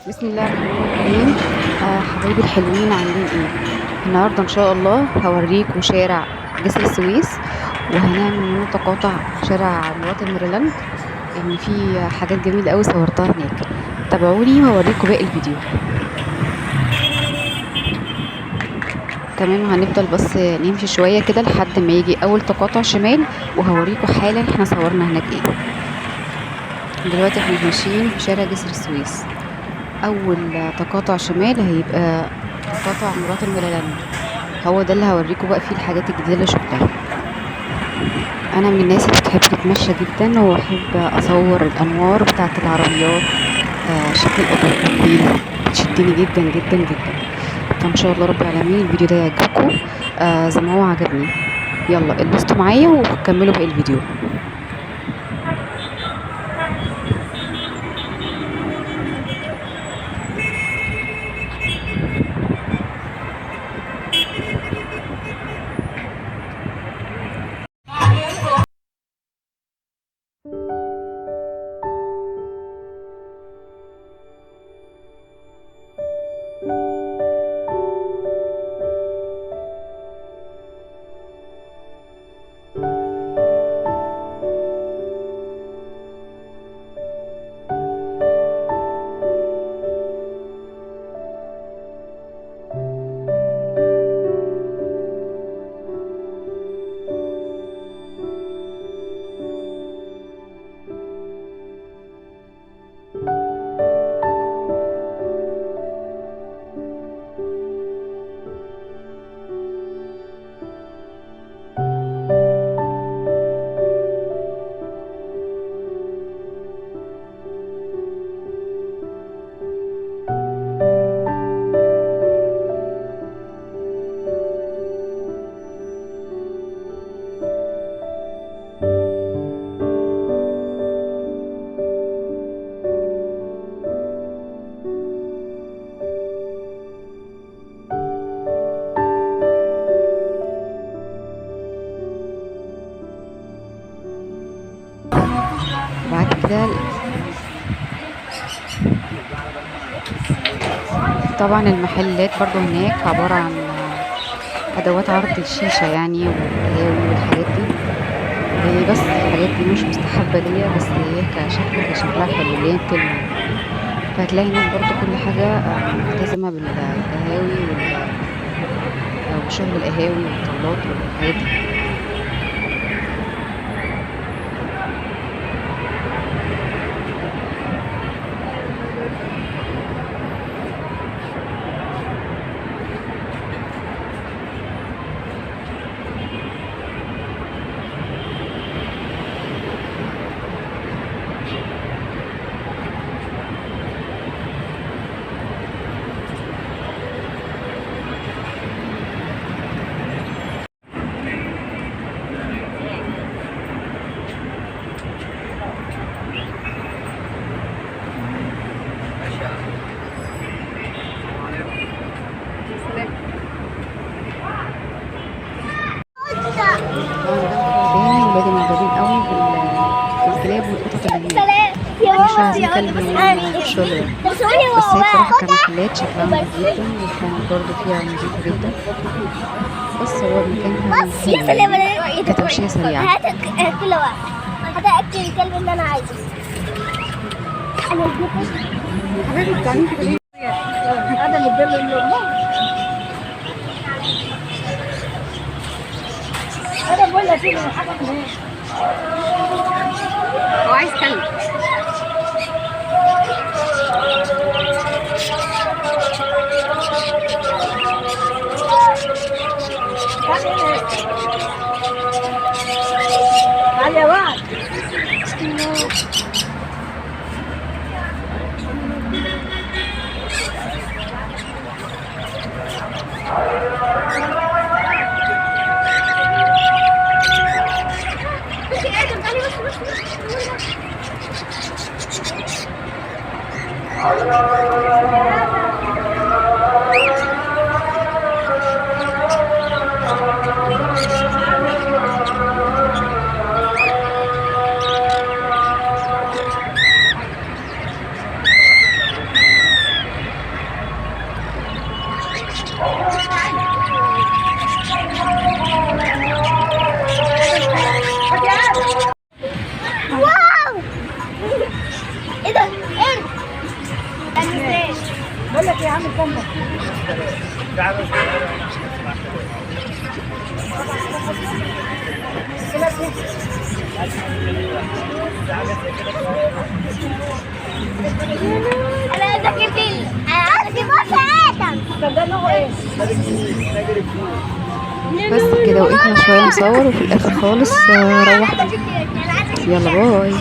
بسم الله الرحمن الرحيم. حبايبي الحلوين عاملين ايه؟ النهارده ان شاء الله هوريكم شارع جسر السويس، وهنعمل منه تقاطع شارع مرات الميرلاند، ان في حاجات جميله قوي صورتها هناك. تابعوني وهوريكم باقي الفيديو. تمام، هنفضل بس نمشي شويه كده لحد ما يجي اول تقاطع شمال، وهوريكم حالا احنا صورنا هناك ايه. دلوقتي احنا ماشيين في شارع جسر السويس. اول تقاطع شمال هيبقى تقاطع مرات الميرلاند، هو ده اللي هوريكم بقى فيه الحاجات الجديدة اللي شفتها. انا من الناس اللي بتحب تتمشى جدا، واحب اصور الانوار بتاعة العربيات، شكل الاوتوموبيل بتشدني جدا جدا جدا. فان شاء الله رب العالمين الفيديو ده يعجبكم زي ما هو عجبني. يلا اتبسطوا معايا وكملوا باقي الفيديو. بعد كده طبعا المحلات برضو هناك عبارة عن ادوات عرض الشيشة يعني، والقهاوي والحاجات دي. هي بس الحاجات دي مش مستحبة ليا، بس هي كشكلها حلو اللي هي بتلمع. فهتلاقي هناك برضو كل حاجة ملتزمة بالقهاوي أو شغل القهاوي والطاولات والحاجات دي. طبعا ولادي معجبين قوي بالكلاب والقطط اللي هناك. مش عايزين كلب ينام في الشغل ده، بس هي بصراحة كمحلات شكلها نضيف جدا، وكانت برضه فيها نضيفة جدا. بس هو المكان كان كتمشية سريعة. هات كيلو واحد، هات اكل الكلب اللي انا عايزه. انا حبيبي بتعملي كده ليه؟ هذا اللي بيعمل النور. انا بقول لك كده حاجه من هو عايز كلب. تعال يا واد. انا ذاكرت انا عايزه بص ادم صدقني ايه بس كده وقفنا شويه نصور وفي الاخر خالص روحنا. يلا باي.